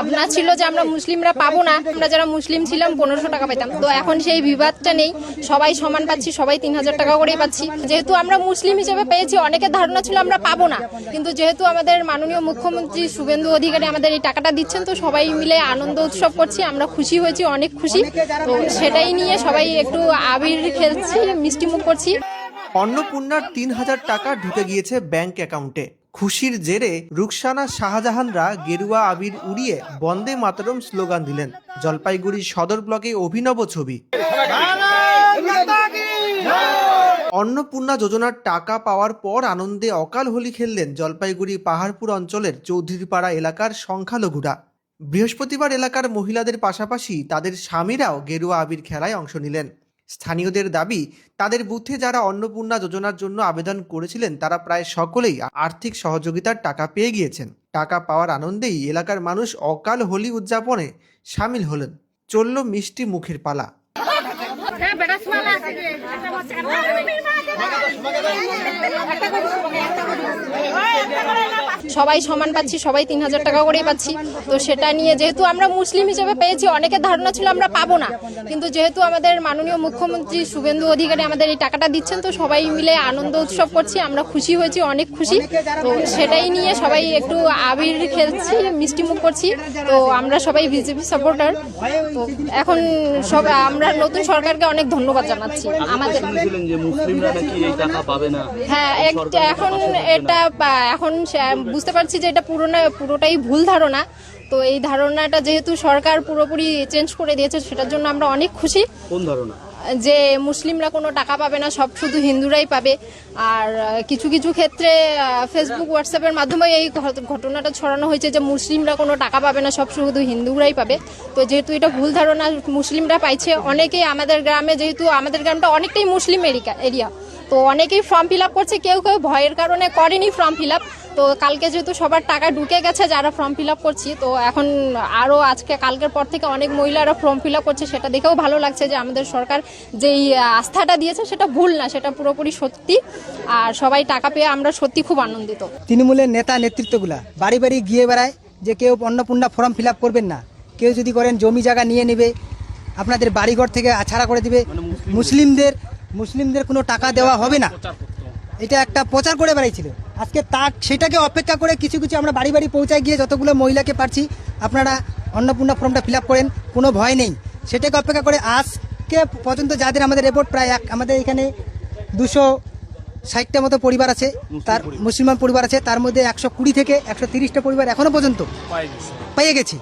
ভাবনা ছিল যে আমরা মুসলিমরা পাবো না, আমরা যারা মুসলিম ছিলাম 1500 টাকা পেতাম। তো এখন সেই বিবাদটা নেই, সবাই সমান পাচ্ছি, সবাই 3000 টাকা করেই পাচ্ছি। যেহেতু আমরা মুসলিম হিসেবে পেয়েছি, অনেকের ধারণা ছিল আমরা পাবো না, কিন্তু যেহেতু আমাদের মাননীয় মুখ্যমন্ত্রী শুভেন্দু অধিকারী আমাদের এই টাকাটা দিচ্ছেন, তো সবাই মিলে আনন্দ উৎসব করছি, আমরা খুশি হয়েছি, অনেক খুশি। তো সেটাই নিয়ে সবাই একটু আবির খেলছি, মিষ্টি মুখ করছি। অন্নপূর্ণার 3000 টাকা ঢুকে গিয়েছে ব্যাংক অ্যাকাউন্টে। খুশির জেরে রুকসানা শাহজাহানরা গেরুয়া আবির উড়িয়ে বন্দে মাতরম স্লোগান দিলেন। জলপাইগুড়ি সদর ব্লকে অভিনব ছবি। অন্নপূর্ণা যোজনার টাকা পাওয়ার পর আনন্দে অকাল হোলি খেললেন জলপাইগুড়ি পাহাড়পুর অঞ্চলের চৌধুরীপাড়া এলাকার সংখ্যালঘুরা। বৃহস্পতিবার এলাকার মহিলাদের পাশাপাশি তাদের স্বামীরাও গেরুয়া আবির খেলায় অংশ নিলেন। স্থানীয়দের দাবি, তাদের বুথে যারা অন্নপূর্ণা যোজনার জন্য আবেদন করেছিলেন তারা প্রায় সকলেই আর্থিক সহযোগিতার টাকা পেয়ে গিয়েছেন। টাকা পাওয়ার আনন্দেই এলাকার মানুষ অকাল হোলি উদযাপনে সামিল হলেন। চলল মিষ্টি মুখের পালা। সবাই সমান পাচ্ছি, সবাই 3000 টাকা করেই পাচ্ছি। তো সেটা নিয়ে যেহেতু আমরা মুসলিম হিসেবে পেয়েছি, অনেকের ধারণা ছিল আমরা পাবো না, কিন্তু যেহেতু আমাদের মাননীয় মুখ্যমন্ত্রী শুভেন্দু অধিকারী আমাদের এই টাকাটা দিচ্ছেন, তো সবাই মিলে আনন্দ উৎসব করছি, আমরা খুশি হয়েছি, অনেক খুশি। তো সেটাই নিয়ে সবাই একটু আবির খেলছি, মিষ্টি মুখ করছি। তো আমরা সবাই বিজেপি সাপোর্টার। তো এখন সব আমরা নতুন সরকারকে অনেক ধন্যবাদ জানাচ্ছি। আমাদের হ্যাঁ, এখন বুঝতে পারছি যে এটা পুরোটাই ভুল ধারণা। তো এই ধারণাটা যেহেতু সরকার পুরোপুরি চেঞ্জ করে দিয়েছে, সেটার জন্য আমরা অনেক খুশি। কোন ধারণা? যে মুসলিমরা কোনো টাকা পাবে না, সব শুধু হিন্দুরাই পাবে। আর কিছু কিছু ক্ষেত্রে ফেসবুক হোয়াটসঅ্যাপের মাধ্যমে এই ঘটনাটা ছড়ানো হয়েছে যে মুসলিমরা কোনো টাকা পাবে না, সব শুধু হিন্দুরাই পাবে। তো যেহেতু এটা ভুল ধারণা, মুসলিমরা পাইছে। অনেকেই আমাদের গ্রামে, যেহেতু আমাদের গ্রামটা অনেকটাই মুসলিম এরিয়া, তো অনেকেই ফর্ম ফিল আপ করছে, কেউ কেউ ভয়ের কারণে করেনি ফর্ম ফিল আপ। তো কালকে যেহেতু সবার টাকা ঢুকে গেছে যারা ফর্ম ফিল আপ করছি, তো এখন আরও কালকের পর থেকে অনেক মহিলারা ফর্ম ফিল আপ করছে। সেটা দেখেও ভালো লাগছে যে আমাদের সরকার যেই আস্থাটা দিয়েছে সেটা ভুল না, সেটা পুরোপুরি সত্যি। আর সবাই টাকা পেয়ে আমরা সত্যি খুব আনন্দিত। তৃণমূলের নেতা নেতৃত্বগুলা বাড়ি বাড়ি গিয়ে বেড়ায় যে কেউ অন্নপূর্ণা ফর্ম ফিল আপ করবেন না, কেউ যদি করেন জমি জায়গা নিয়ে নেবে, আপনাদের বাড়িঘর থেকে ছাড়া করে দিবে, মুসলিমদের কোনো টাকা দেওয়া হবে না, এটা একটা প্রচার করে বেড়াইছিল। আজকে সেটাকে অপেক্ষা করে কিছু কিছু আমরা বাড়ি বাড়ি পৌঁছায় গিয়ে যতগুলো মহিলাকে পারছি, আপনারা অন্নপূর্ণা ফর্মটা ফিল আপ করেন, কোনো ভয় নেই, সেটাকে অপেক্ষা করে আজকে পর্যন্ত যাদের আমাদের রেপোর্ট প্রায় আমাদের এখানে 260টা মতো পরিবার আছে, তার মুসলমান পরিবার আছে, তার মধ্যে 120 থেকে 130টা পরিবার এখনো পর্যন্ত পেয়ে গেছি।